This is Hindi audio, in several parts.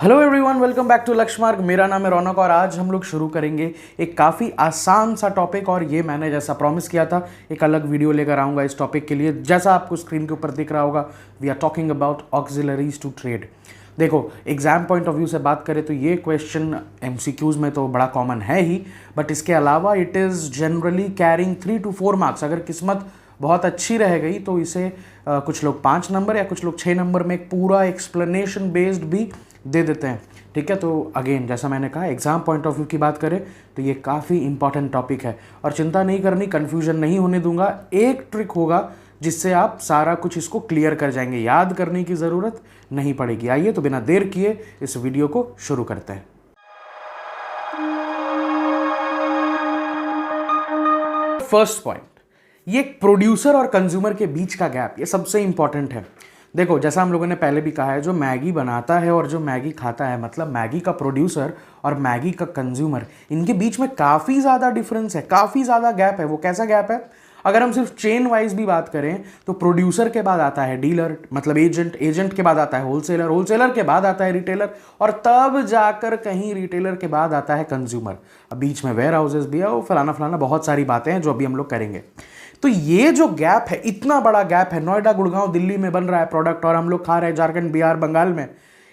Hello everyone, welcome back to लक्ष्मार्ग। मेरा नाम है रौनक और आज हम लोग शुरू करेंगे एक काफ़ी आसान सा टॉपिक। और ये मैंने जैसा प्रॉमिस किया था एक अलग वीडियो लेकर आऊँगा इस टॉपिक के लिए। जैसा आपको स्क्रीन के ऊपर दिख रहा होगा, we are talking about auxiliaries to trade. देखो, एग्जाम पॉइंट ऑफ व्यू से बात करें तो ये क्वेश्चन एमसीक्यूज में तो बड़ा कॉमन है ही, बट इसके अलावा it is generally carrying 3 to 4 marks. अगर किस्मत बहुत अच्छी रह गई तो इसे कुछ लोग 5 नंबर या कुछ लोग 6 नंबर में एक पूरा एक्सप्लेनेशन बेस्ड भी दे देते हैं। ठीक है, तो अगेन जैसा मैंने कहा, एग्जाम पॉइंट ऑफ व्यू की बात करें तो ये काफ़ी इंपॉर्टेंट टॉपिक है और चिंता नहीं करनी, कन्फ्यूजन नहीं होने दूंगा। एक ट्रिक होगा जिससे आप सारा कुछ इसको क्लियर कर जाएंगे, याद करने की ज़रूरत नहीं पड़ेगी। आइए तो बिना देर किए इस वीडियो को शुरू करते हैं। फर्स्ट पॉइंट, ये प्रोड्यूसर और कंज्यूमर के बीच का गैप, ये सबसे इंपॉर्टेंट है। देखो, जैसा हम लोगों ने पहले भी कहा है, जो मैगी बनाता है और जो मैगी खाता है, मतलब मैगी का प्रोड्यूसर और मैगी का कंज्यूमर, इनके बीच में काफ़ी ज़्यादा डिफरेंस है, काफ़ी ज़्यादा गैप है। वो कैसा गैप है? अगर हम सिर्फ चेन वाइज भी बात करें तो प्रोड्यूसर के बाद आता है डीलर, मतलब एजेंट, एजेंट के बाद आता है होलसेलर, होलसेलर के बाद आता है रिटेलर, और तब जाकर कहीं रिटेलर के बाद आता है कंज्यूमर। अब बीच में वेयर हाउसेज भी है, वो फलाना फलाना बहुत सारी बातें हैं जो अभी हम लोग करेंगे। तो ये जो गैप है, इतना बड़ा गैप है, नोएडा, गुड़गांव, दिल्ली में बन रहा है प्रोडक्ट और हम लोग खा रहे हैं झारखंड, बिहार, बंगाल में।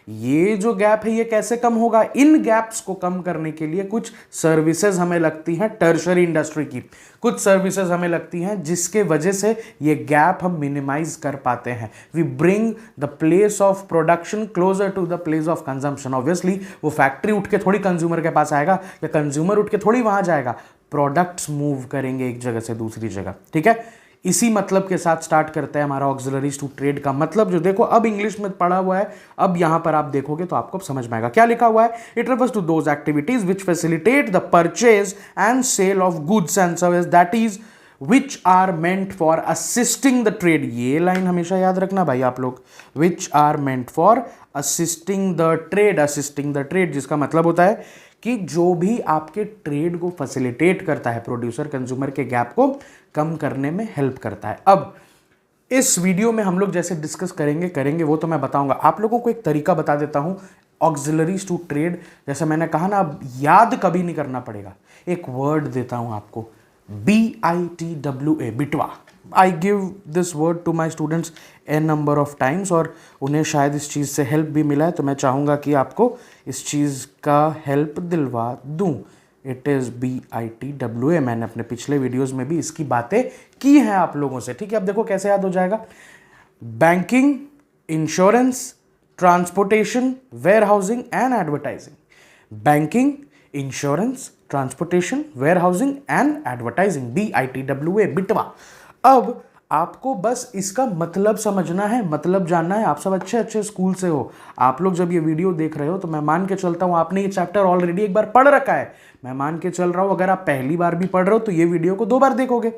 ये जो गैप है ये कैसे कम होगा? इन गैप्स को कम करने के लिए कुछ सर्विसेज हमें लगती हैं टर्शरी इंडस्ट्री की, कुछ सर्विसेज हमें लगती हैं जिसके वजह से ये गैप हम मिनिमाइज कर पाते हैं। We bring the place of production closer to the place of consumption. Obviously वो फैक्ट्री उठ के थोड़ी कंज्यूमर के पास आएगा या कंज्यूमर उठ के थोड़ी वहां जाएगा, प्रोडक्ट्स मूव करेंगे एक जगह से दूसरी जगह। ठीक है, इसी मतलब के साथ स्टार्ट करते हैं हमारा ऑक्सिलरीज टू ट्रेड का मतलब। जो देखो, अब इंग्लिश में पढ़ा हुआ है, अब यहां पर आप देखोगे तो आपको समझ में आएगा क्या लिखा हुआ है। It refers to those activities which facilitate the purchase and sale of goods and service that is which are meant for assisting the trade. ये लाइन हमेशा याद रखना भाई आप लोग, which are meant for assisting the trade. Assisting the trade जिसका मतलब होता है कि जो भी आपके ट्रेड को फैसिलिटेट करता है, प्रोड्यूसर कंज्यूमर के गैप को कम करने में हेल्प करता है। अब इस वीडियो में हम लोग जैसे डिस्कस करेंगे वो तो मैं बताऊंगा। आप लोगों को एक तरीका बता देता हूं ऑक्सिलरीज टू ट्रेड। जैसे मैंने कहा ना, अब याद कभी नहीं करना पड़ेगा। एक वर्ड देता हूं आपको, BITWA, बिटवा। I give this word to my students an number of times और उन्हें शायद इस चीज़ से हेल्प भी मिला है, तो मैं चाहूँगा कि आपको इस चीज़ का हेल्प दिलवा दूँ। It is BITWA। मैंने अपने पिछले वीडियोज़ में भी इसकी बातें की हैं आप लोगों से। ठीक है, अब देखो कैसे याद हो जाएगा। Banking, insurance, transportation, warehousing and advertising. Banking, insurance, transportation, warehousing and advertising, BITWA, बिटवा। अब आपको बस इसका मतलब समझना है, मतलब जानना है। आप सब अच्छे अच्छे स्कूल से हो, आप लोग जब ये वीडियो देख रहे हो तो मैं मान के चलता हूं आपने ये चैप्टर ऑलरेडी एक बार पढ़ रखा है। मैं मान के चल रहा हूं अगर आप पहली बार भी पढ़ रहे हो तो ये वीडियो को 2 बार देखोगे।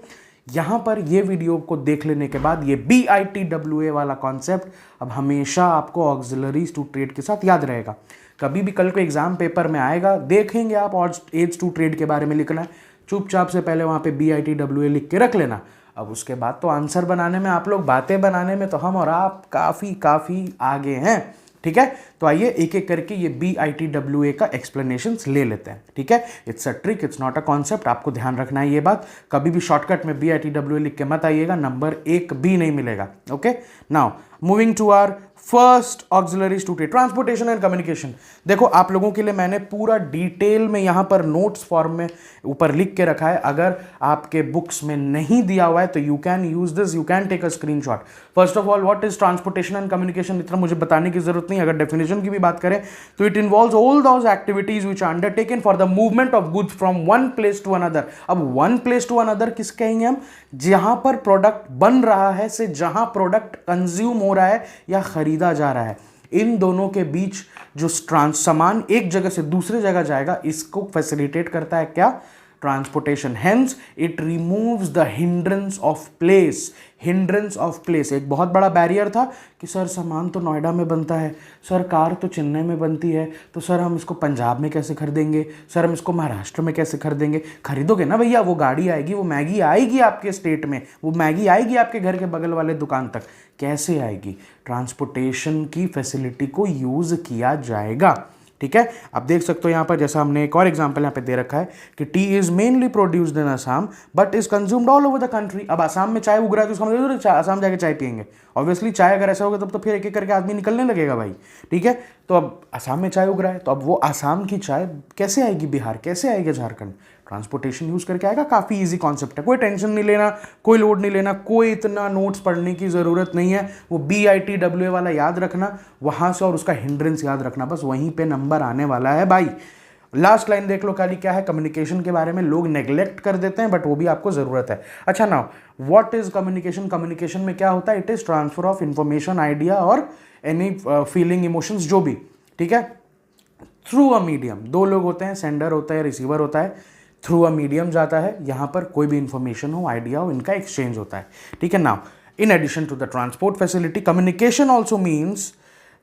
यहां पर ये वीडियो को देख लेने के बाद ये BITWA वाला कॉन्सेप्ट अब हमेशा आपको ऑक्सिलरीज टू ट्रेड के साथ याद रहेगा। कभी भी कल को एग्जाम पेपर में आएगा, देखेंगे आप और एज टू ट्रेड के बारे में लिखना है, चुपचाप से पहले वहां पे BITWA लिख के रख लेना। अब उसके बाद तो आंसर बनाने में, आप लोग बातें बनाने में तो हम और आप काफ़ी आगे हैं। ठीक है, तो आइए एक एक करके ये BITWA का एक्सप्लेनेशन ले लेते हैं। ठीक है, it's a trick, it's not a concept. आपको ध्यान रखना है ये बात, कभी भी शॉर्टकट में BITWA लिख के मत आइएगा, नंबर 1 भी नहीं मिलेगा। Okay, now moving to our first auxiliaries to trade, transportation and communication. देखो, आप लोगों के लिए मैंने पूरा डिटेल में यहां पर नोट्स फॉर्म में ऊपर लिख के रखा है। अगर आपके बुक्स में नहीं दिया हुआ है तो you can use this, you can take a screenshot. First of all, what is transportation and communication, इतना मुझे बताने की जरूरत नहीं। अगर डेफिनेशन की भी बात करें तो it involves all those activities which are undertaken for the movement of goods from one place to another. अब वन प्लेस टू अनदर किस कहेंगे हम? जहां पर प्रोडक्ट बन रहा है से जहां प्रोडक्ट कंज्यूम हो रहा है या खरीदा जा रहा है, इन दोनों के बीच जो सामान एक जगह से दूसरी जगह जाएगा, इसको फैसिलिटेट करता है क्या? Transportation, hence it removes the hindrance of place. Hindrance of place एक बहुत बड़ा बैरियर था कि सर सामान तो नोएडा में बनता है, सर कार तो चेन्नई में बनती है, तो सर हम इसको पंजाब में कैसे खरीदेंगे, सर हम इसको महाराष्ट्र में कैसे खरीदेंगे। खरीदोगे ना भैया, वो गाड़ी आएगी, वो मैगी आएगी आपके स्टेट में, वो मैगी आएगी आपके घर के बगल वाले दुकान तक, कैसे आएगी? ट्रांसपोर्टेशन की फैसिलिटी को यूज़ किया जाएगा। ठीक है, आप देख सकते हो यहाँ पर, जैसा हमने एक और एग्जांपल यहाँ पे दे रखा है कि T is mainly produced in Assam but is consumed all over the country. अब असम में चाय उग रहा है तो उसका मतलब असम जाके चाय पियेंगे, ऑब्वियसली चाय अगर ऐसा होगा तब तो फिर एक एक करके आदमी निकलने लगेगा भाई। ठीक है, तो अब असम में चाय उग रहा है, तो अब वो असम की चाय कैसे आएगी बिहार, कैसे आएगी झारखंड? ट्रांसपोर्टेशन यूज करके आएगा। काफ़ी इजी कॉन्सेप्ट है, कोई टेंशन नहीं लेना, कोई लोड नहीं लेना, कोई इतना नोट्स पढ़ने की ज़रूरत नहीं है। वो BITWA वाला याद रखना वहाँ से, और उसका हिंड्रेंस याद रखना, बस वहीं पे नंबर आने वाला है भाई। लास्ट लाइन देख लो खाली, क्या है? कम्युनिकेशन के बारे में लोग नेग्लेक्ट कर देते हैं, बट वो भी आपको ज़रूरत है। अच्छा now, what is communication? Communication में क्या होता है? It is transfer of information, idea और एनी फीलिंग, इमोशंस, जो भी। ठीक है, थ्रू अ मीडियम। दो लोग होते हैं, सेंडर होता है, रिसीवर होता है, थ्रू अ मीडियम जाता है। यहाँ पर कोई भी इंफॉर्मेशन हो, आइडिया हो, इनका एक्सचेंज होता है। ठीक है, now in addition to the transport facility, communication also means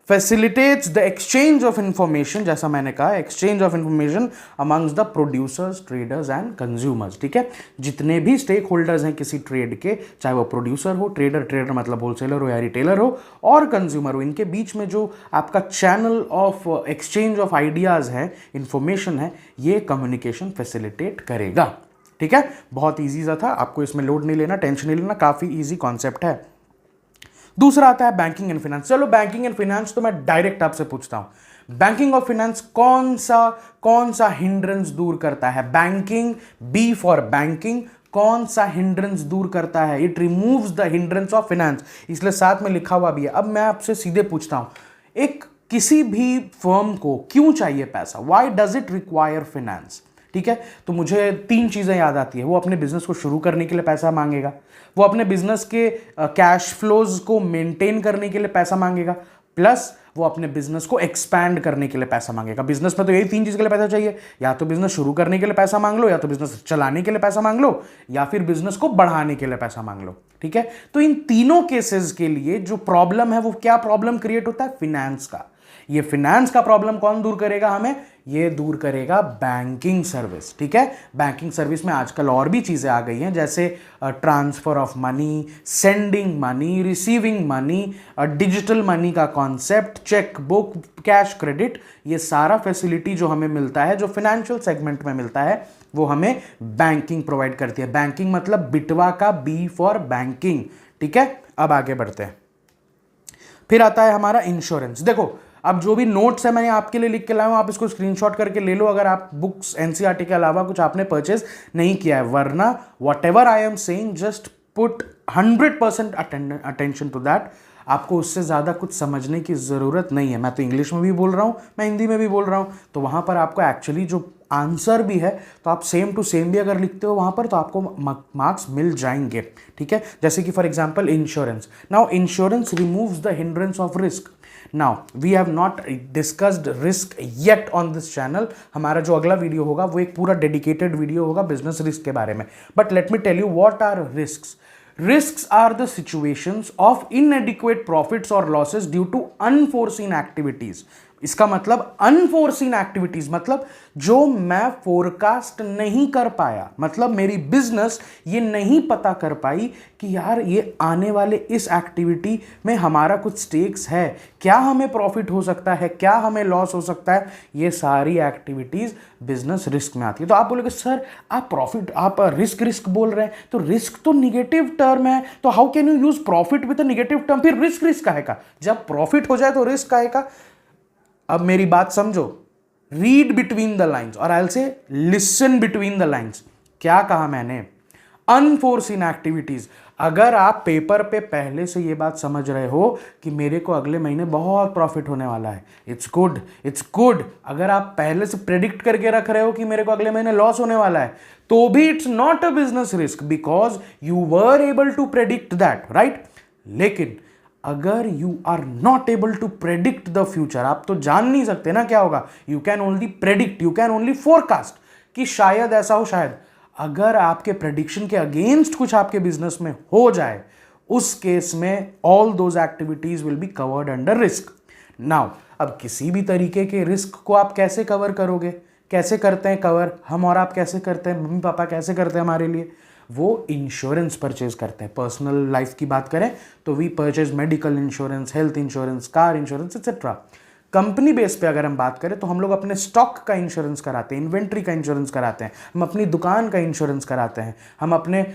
facilitates the exchange of information, जैसा मैंने कहा, exchange of information amongst the producers, traders and consumers। ठीक है, जितने भी स्टेक होल्डर्स हैं किसी ट्रेड के, चाहे वो प्रोड्यूसर हो, ट्रेडर मतलब होलसेलर हो या रिटेलर हो, और कंज्यूमर हो, इनके बीच में जो आपका channel of exchange of ideas है, इंफॉर्मेशन है, ये कम्युनिकेशन फैसिलिटेट करेगा। ठीक है, बहुत ईजी सा था, आपको इसमें लोड नहीं लेना, टेंशन नहीं लेना, काफ़ी ईजी कॉन्सेप्ट है। दूसरा आता है बैंकिंग एंड फाइनेंस। चलो बैंकिंग एंड फाइनेंस तो मैं डायरेक्ट आपसे पूछता हूं, बैंकिंग और फाइनेंस कौन सा हिंड्रेंस दूर करता है? बैंकिंग, बी फॉर बैंकिंग, कौन सा हिंड्रेंस दूर करता है? It removes the hindrance of finance, इसलिए साथ में लिखा हुआ भी है। अब मैं आपसे सीधे पूछता हूं, एक किसी भी फर्म को क्यों चाहिए पैसा? Why does it require finance? ठीक है, तो मुझे 3 चीज़ें याद आती है। वो अपने बिजनेस को शुरू करने के लिए पैसा मांगेगा, वो अपने बिजनेस के कैश फ्लोज को मेंटेन करने के लिए पैसा मांगेगा, प्लस वो अपने बिजनेस को एक्सपैंड करने के लिए पैसा मांगेगा। बिजनेस में तो यही 3 चीज़ के लिए पैसा चाहिए, या तो बिजनेस शुरू करने के लिए पैसा मांग लो, या तो बिजनेस चलाने के लिए पैसा मांग लो, या फिर बिजनेस को बढ़ाने के लिए पैसा मांग लो। ठीक है, तो इन तीनों केसेस के लिए जो प्रॉब्लम है, वो क्या प्रॉब्लम क्रिएट होता है? फिनेंस का। ये फिनेंस का प्रॉब्लम कौन दूर करेगा हमें? ये दूर करेगा बैंकिंग सर्विस। ठीक है, बैंकिंग सर्विस में आजकल और भी चीज़ें आ गई हैं, जैसे transfer of money, sending money, receiving money, digital money का concept, cheque book, cash credit, ये सारा फैसिलिटी जो हमें मिलता है, जो फाइनेंशियल सेगमेंट में मिलता है, वो हमें बैंकिंग प्रोवाइड करती है। बैंकिंग मतलब बिटवा का बी फॉर बैंकिंग। ठीक है, अब आगे बढ़ते हैं। फिर आता है हमारा इंश्योरेंस। देखो, अब जो भी नोट्स है मैंने आपके लिए लिख के लाया हूं, आप इसको स्क्रीनशॉट करके ले लो, अगर आप बुक्स एनसीईआरटी के अलावा कुछ आपने परचेज नहीं किया है, वरना whatever I am saying just put 100% attention to that. आपको उससे ज़्यादा कुछ समझने की ज़रूरत नहीं है। मैं तो इंग्लिश में भी बोल रहा हूँ, मैं हिंदी में भी बोल रहा हूँ, तो वहाँ पर आपको एक्चुअली जो आंसर भी है, तो आप सेम टू सेम भी अगर लिखते हो वहाँ पर, तो आपको मार्क्स मिल जाएंगे। ठीक है, जैसे कि for example insurance. Now insurance removes the hindrance of risk. Now we have not discussed risk yet on this channel. हमारा जो अगला वीडियो होगा वो एक पूरा डेडिकेटेड वीडियो होगा बिजनेस रिस्क के बारे में। But let me tell you what are risks. Risks are the situations of inadequate profits or losses due to unforeseen activities. इसका मतलब अनफोर्सीन एक्टिविटीज, मतलब जो मैं फोरकास्ट नहीं कर पाया, मतलब मेरी बिजनेस ये नहीं पता कर पाई कि यार ये आने वाले इस एक्टिविटी में हमारा कुछ स्टेक्स है, क्या हमें प्रॉफिट हो सकता है, क्या हमें लॉस हो सकता है, ये सारी एक्टिविटीज बिजनेस रिस्क में आती है। तो आप बोलोगे सर आप प्रॉफिट, आप रिस्क बोल रहे हैं, तो रिस्क तो निगेटिव टर्म है, तो how can you use profit with a negative term? फिर रिस्क काहे का? जब प्रॉफिट हो जाए तो रिस्क काहे का? अब मेरी बात समझो, रीड बिटवीन द लाइन्स, और I will say listen between the lines. क्या कहा मैंने? Unforeseen activities. अगर आप पेपर पे पहले से ये बात समझ रहे हो कि मेरे को अगले महीने बहुत प्रॉफिट होने वाला है, इट्स गुड, इट्स गुड। अगर आप पहले से प्रेडिक्ट करके रख रहे हो कि मेरे को अगले महीने लॉस होने वाला है, तो भी it's not a business risk, because you were able to predict that, right? लेकिन अगर you are not able to predict the future, आप तो जान नहीं सकते ना क्या होगा, you can only predict, you can only forecast कि शायद ऐसा हो, शायद अगर आपके प्रेडिक्शन के अगेंस्ट कुछ आपके बिजनेस में हो जाए, उस केस में all those activities will be covered under risk. Now अब किसी भी तरीके के रिस्क को आप कैसे कवर करोगे, कैसे करते हैं कवर, हम और आप कैसे करते हैं, मम्मी पापा कैसे करते हैं हमारे लिए, वो इंश्योरेंस परचेज करते हैं। पर्सनल लाइफ की बात करें तो we purchase medical insurance, health insurance, car insurance etcetera. Company base पे अगर हम बात करें तो हम लोग अपने स्टॉक का इंश्योरेंस कराते हैं, इन्वेंट्री का इंश्योरेंस कराते हैं, हम अपनी दुकान का इंश्योरेंस कराते हैं, हम अपने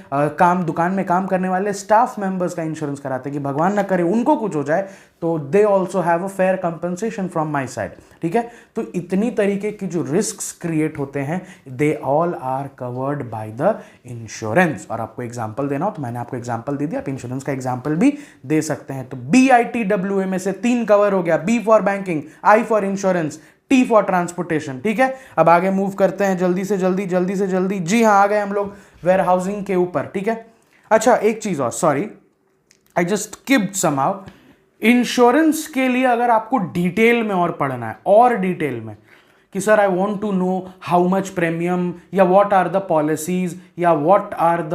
दुकान में काम करने वाले स्टाफ मेंबर्स का इंश्योरेंस कराते हैं कि भगवान ना करे उनको कुछ हो जाए तो they also have a fair compensation from my side. ठीक है, तो इतनी तरीके की जो रिस्क क्रिएट होते हैं they all are covered by the insurance. और आपको एग्जाम्पल देना हो तो मैंने आपको एग्जाम्पल दे दिया, आप इंश्योरेंस का एग्जाम्पल भी दे सकते हैं। तो BITWA में से 3 कवर हो गया, B for banking, I for insurance, T for transportation. ठीक है, अब आगे मूव करते हैं जल्दी से जल्दी। जी हाँ, आ गए हम लोग वेयर हाउसिंग के ऊपर। ठीक है, अच्छा एक चीज और, sorry I just skipped somehow. Insurance के लिए अगर आपको डिटेल में और पढ़ना है, और डिटेल में कि sir I want to know how much premium, या व्हाट आर द पॉलिसीज, या what are the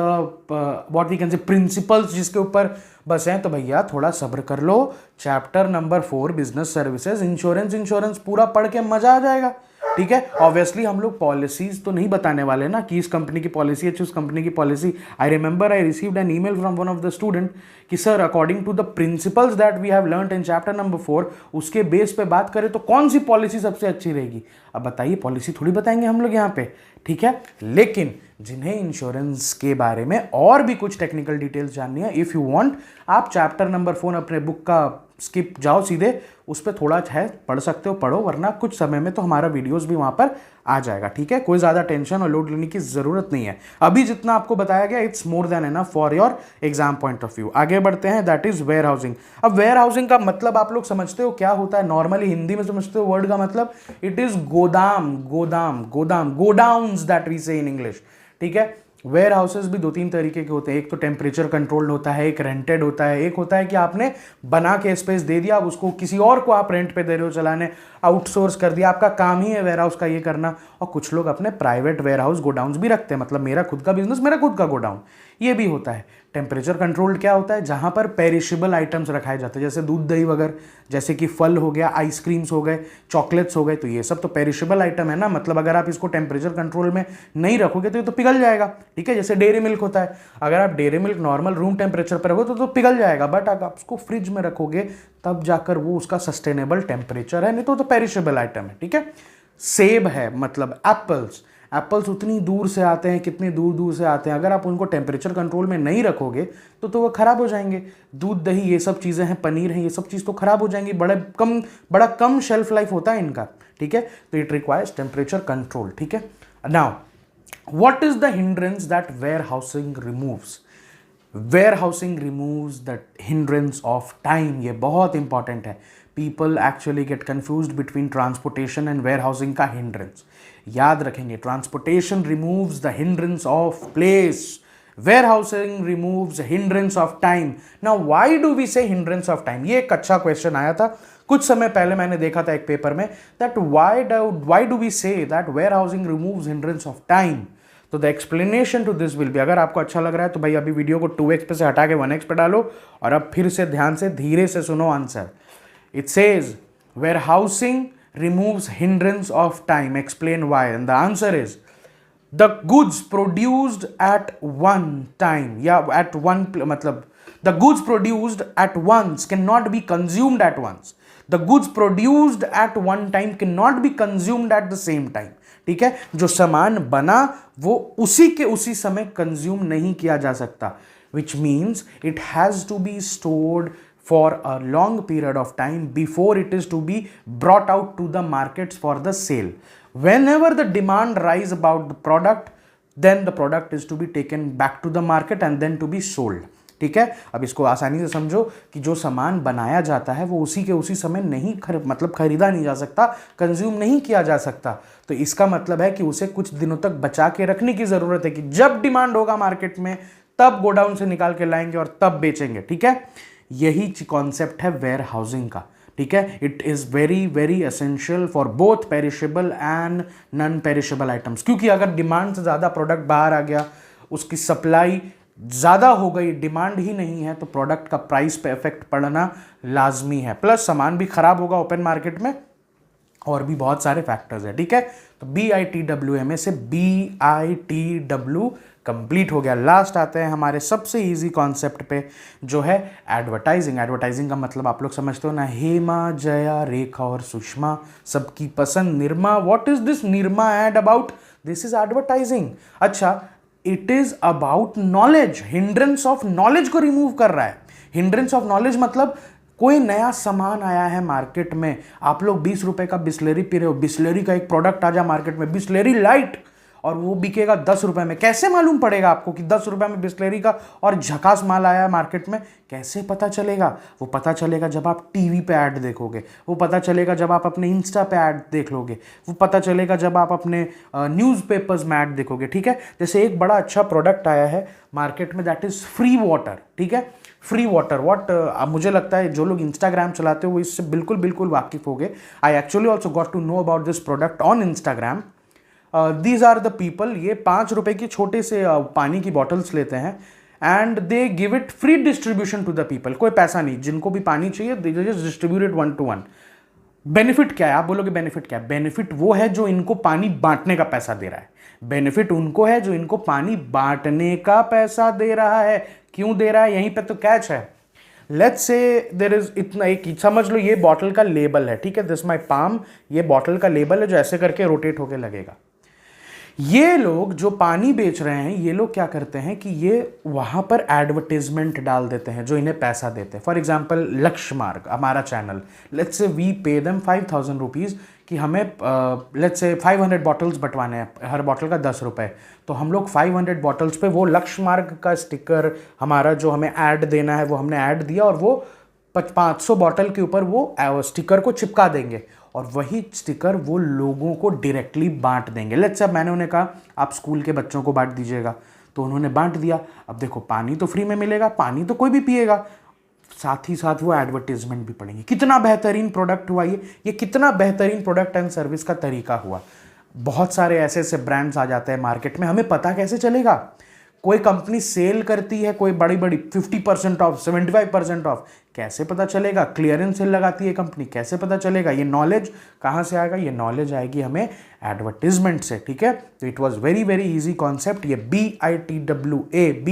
what we can say principles जिसके ऊपर बस हैं, तो भैया थोड़ा सब्र कर लो। Chapter number 4 business services, insurance पूरा पढ़ के मजा आ जाएगा। ठीक है, ऑब्वियसली हम लोग पॉलिसीज तो नहीं बताने वाले ना कि इस कंपनी की पॉलिसी अच्छी, उस कंपनी की policy. I remember I received an email from one of the student कि sir according to the principles that we have learned in chapter number 4, उसके बेस पे बात करें तो कौन सी पॉलिसी सबसे अच्छी रहेगी। अब बताइए, पॉलिसी थोड़ी बताएंगे हम लोग यहाँ पे। ठीक है, लेकिन जिन्हें इंश्योरेंस के बारे में और भी कुछ टेक्निकल डिटेल्स जाननी है, इफ यू वांट, आप चैप्टर नंबर 4 अपने बुक का स्किप जाओ सीधे, उस पर थोड़ा है पढ़ सकते हो, पढ़ो, वरना कुछ समय में तो हमारा वीडियोस भी वहां पर आ जाएगा। ठीक है, कोई ज़्यादा टेंशन और लोड लेने की ज़रूरत नहीं है। अभी जितना आपको बताया गया it's more than enough for your exam point of view. आगे बढ़ते हैं, दैट इज वेयर हाउसिंग। अब वेयर हाउसिंग का मतलब आप लोग समझते हो क्या होता है, नॉर्मली हिंदी में समझते हो वर्ड का मतलब, it is godowns that we say in English. ठीक है, वेयर हाउसेस भी 2-3 तरीके के होते हैं। एक तो टेम्परेचर कंट्रोल्ड होता है, एक रेंटेड होता है, एक होता है कि आपने बना के स्पेस दे दिया, अब उसको किसी और को आप रेंट पे दे रहे हो चलाने, आउटसोर्स कर दिया, आपका काम ही है वेयर हाउस का ये करना। और कुछ लोग अपने प्राइवेट वेयर हाउस गोडाउन्स भी रखते हैं, मतलब मेरा खुद का बिजनेस, मेरा खुद का गोडाउन, ये भी होता है। टेम्परेचर कंट्रोल्ड क्या होता है, जहां पर पेरिशेबल आइटम्स रखाए जाते हैं, जैसे दूध दही वगैरह, जैसे कि फल हो गया, आइसक्रीम्स हो गए, चॉकलेट्स हो गए, तो ये सब तो पेरिशेबल आइटम है ना, मतलब अगर आप इसको टेम्परेचर कंट्रोल में नहीं रखोगे तो ये तो पिघल जाएगा। ठीक है, जैसे डेयरी मिल्क होता है, अगर आप dairy milk normal room temperature पर रखोगे तो पिघल जाएगा, बट अगर आप उसको फ्रिज में रखोगे तब जाकर वो उसका सस्टेनेबल टेम्परेचर है, नहीं तो पेरिशेबल आइटम है। ठीक है, सेब है, मतलब एप्पल्स उतनी दूर से आते हैं, कितनी दूर दूर से आते हैं, अगर आप उनको टेम्परेचर कंट्रोल में नहीं रखोगे तो वो खराब हो जाएंगे। दूध दही ये सब चीज़ें हैं, पनीर है, ये सब चीज़ तो खराब हो जाएंगी, बड़ा कम शेल्फ लाइफ होता है इनका। ठीक है, तो इट रिक्वायर्स टेम्परेचर कंट्रोल। ठीक है, now what is the hindrance that warehousing removes? Warehousing removes the hindrance of time. ये बहुत इंपॉर्टेंट है, people actually get confused between transportation and warehousing का हिंड्रेंस। याद रखेंगे, transportation removes the hindrance of place, warehousing removes hindrance of time. Now why do we say hindrance of time? ये एक अच्छा क्वेश्चन आया था कुछ समय पहले, मैंने देखा था एक पेपर में, that why do we say that warehousing removes hindrance of time? तो the explanation to this will be, अगर आपको अच्छा लग रहा है तो भाई अभी वीडियो को 2x पे से हटा के 1x पे डालो और अब फिर से ध्यान से धीरे से सुनो answer. It says warehousing removes hindrance of time, explain why, and the answer is the goods produced at one time, या at one, मतलब the goods produced at once cannot be consumed at once. The goods produced at one time cannot be consumed at the same time. ठीक है, जो सामान बना वो उसी के उसी समय कंज्यूम नहीं किया जा सकता, which means it has to be stored for a long period of time before it is to be brought out to the markets for the sale. Whenever the demand rise about the product, then the product is to be taken back to the market and then to be sold. ठीक है, अब इसको आसानी से समझो कि जो सामान बनाया जाता है वो उसी के उसी समय नहीं मतलब खरीदा नहीं जा सकता, कंज्यूम नहीं किया जा सकता। तो इसका मतलब है कि उसे कुछ दिनों तक बचा के रखने की जरूरत है कि जब डिमांड होगा मार्केट में तब गोडाउन से निकाल के लाएंगे और तब बेचेंगे। ठीक है, यही कॉन्सेप्ट है वेयर हाउसिंग का। ठीक है। It is very very essential for both perishable and non perishable items, क्योंकि अगर डिमांड से ज़्यादा प्रोडक्ट बाहर आ गया, उसकी सप्लाई ज़्यादा हो गई, डिमांड ही नहीं है, तो प्रोडक्ट का प्राइस पे इफेक्ट पड़ना लाजमी है, प्लस सामान भी खराब होगा ओपन मार्केट में, और भी बहुत सारे फैक्टर्स है, ठीक है। तो BITWA से BITW कंप्लीट हो गया। लास्ट आते हैं हमारे सबसे इजी कॉन्सेप्ट पे, जो है एडवर्टाइजिंग। एडवर्टाइजिंग का मतलब आप लोग समझते हो ना, हेमा, जया, रेखा और सुषमा सबकी पसंद Nirma. What is this Nirma ad about? This is advertising. अच्छा, it is about knowledge, hindrance of knowledge को रिमूव कर रहा है। हिंड्रेंस ऑफ नॉलेज मतलब कोई नया सामान आया है मार्केट में, आप लोग 20 रुपए का बिस्लेरी पी रहे हो, बिस्लेरी का एक प्रोडक्ट आ जाए मार्केट में, बिस्लेरी लाइट, और वो बिकेगा 10 रुपए में, कैसे मालूम पड़ेगा आपको कि 10 रुपए में बिस्लेरी का और झकास माल आया है मार्केट में? कैसे पता चलेगा? वो पता चलेगा जब आप टीवी पे ऐड देखोगे, वो पता चलेगा जब आप अपने इंस्टा पे ऐड देख लोगे, वो पता चलेगा जब आप अपने न्यूज़पेपर्स में ऐड देखोगे, ठीक है। जैसे एक बड़ा अच्छा प्रोडक्ट आया है मार्केट में, दैट इज फ्री वाटर, ठीक है। फ्री वाटर व्हाट, मुझे लगता है जो लोग इंस्टाग्राम चलाते हो वो इससे बिल्कुल बिल्कुल वाकिफ हो गए। I actually also got to know about this product on Instagram. These are the people, ये 5 रुपए की छोटे से पानी की बॉटल्स लेते हैं and they give it free distribution to the people. कोई पैसा नहीं, जिनको भी पानी चाहिए they just distribute it 1 to 1। Benefit क्या है? आप बोलोगे बेनिफिट क्या है? बेनिफिट वो है जो इनको पानी बांटने का पैसा दे रहा है। बेनिफिट उनको है जो इनको पानी बांटने का पैसा दे रहा है। क्यों दे रहा है? यहीं पे तो कैच है। लेट्स से देयर इज इतना, एक समझ लो ये बॉटल का लेबल है, ठीक है, दिस माय पाम, ये बॉटल का लेबल है जो ऐसे करके रोटेट होके लगेगा। ये लोग जो पानी बेच रहे हैं, ये लोग क्या करते हैं कि ये वहां पर एडवर्टीजमेंट डाल देते हैं जो इन्हें पैसा देते हैं। फॉर एग्जाम्पल लक्ष्य मार्ग, हमारा channel, let's say we pay them 5000 rupees कि हमें लेट्स से 500 बॉटल्स बंटवाने हैं, हर बॉटल का 10 रुपए, तो हम लोग 500 बॉटल्स पे वो लक्ष्य मार्ग का स्टिकर, हमारा जो हमें ऐड देना है वो हमने ऐड दिया, और वो 500 बॉटल के ऊपर वो स्टिकर को चिपका देंगे, और वही स्टिकर वो लोगों को डायरेक्टली बांट देंगे। लेट्स से मैंने उन्हें कहा आप स्कूल के बच्चों को बांट दीजिएगा, तो उन्होंने बांट दिया। अब देखो पानी तो फ्री में मिलेगा, पानी तो कोई भी पिएगा, साथ ही साथ वो एडवर्टीजमेंट भी पड़ेंगे। कितना बेहतरीन प्रोडक्ट हुआ ये कितना बेहतरीन प्रोडक्ट एंड सर्विस का तरीका हुआ। बहुत सारे ऐसे ऐसे ब्रांड्स आ जाते हैं मार्केट में, हमें पता कैसे चलेगा? कोई कंपनी सेल करती है, कोई बड़ी बड़ी 50% ऑफ, 75% ऑफ, कैसे पता चलेगा? क्लियरेंस सेल लगाती है कंपनी, कैसे पता चलेगा? ये नॉलेज कहाँ से आएगा? ये नॉलेज आएगी हमें एडवर्टीजमेंट से, ठीक है। तो it was very very easy concept. ये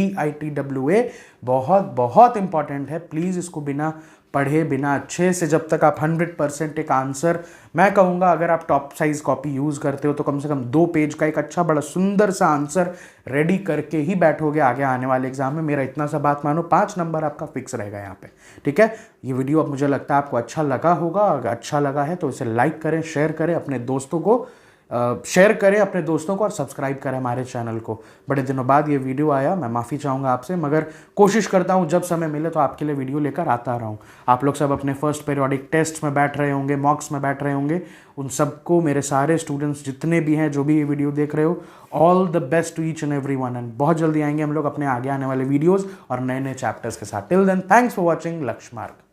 BITWA बहुत बहुत इंपॉर्टेंट है। प्लीज़ इसको बिना पढ़े, बिना अच्छे से, जब तक आप 100% एक आंसर, मैं कहूँगा अगर आप टॉप साइज कॉपी यूज़ करते हो तो कम से कम 2 पेज का एक अच्छा बड़ा सुंदर सा आंसर रेडी करके ही बैठोगे आगे आने वाले एग्जाम में। मेरा इतना सा बात मानो, 5 नंबर आपका फिक्स रहेगा यहाँ पे, ठीक है। ये वीडियो अब मुझे लगता है आपको अच्छा लगा होगा। अगर अच्छा लगा है तो इसे लाइक करें, शेयर करें अपने दोस्तों को, और सब्सक्राइब करें हमारे चैनल को। बड़े दिनों बाद ये वीडियो आया, मैं माफ़ी चाहूँगा आपसे, मगर कोशिश करता हूँ जब समय मिले तो आपके लिए वीडियो लेकर आता रहूँ। आप लोग सब अपने फर्स्ट पीरियोडिक टेस्ट में बैठ रहे होंगे, मॉक्स में बैठ रहे होंगे, उन सबको, मेरे सारे स्टूडेंट्स जितने भी हैं, जो भी ये वीडियो देख रहे हो, all the best to each and every one. And बहुत जल्दी आएंगे हम लोग अपने आगे आने वाले वीडियोज़ और नए नए चैप्टर्स के साथ। Till then, thanks for watching Lakshya मार्ग।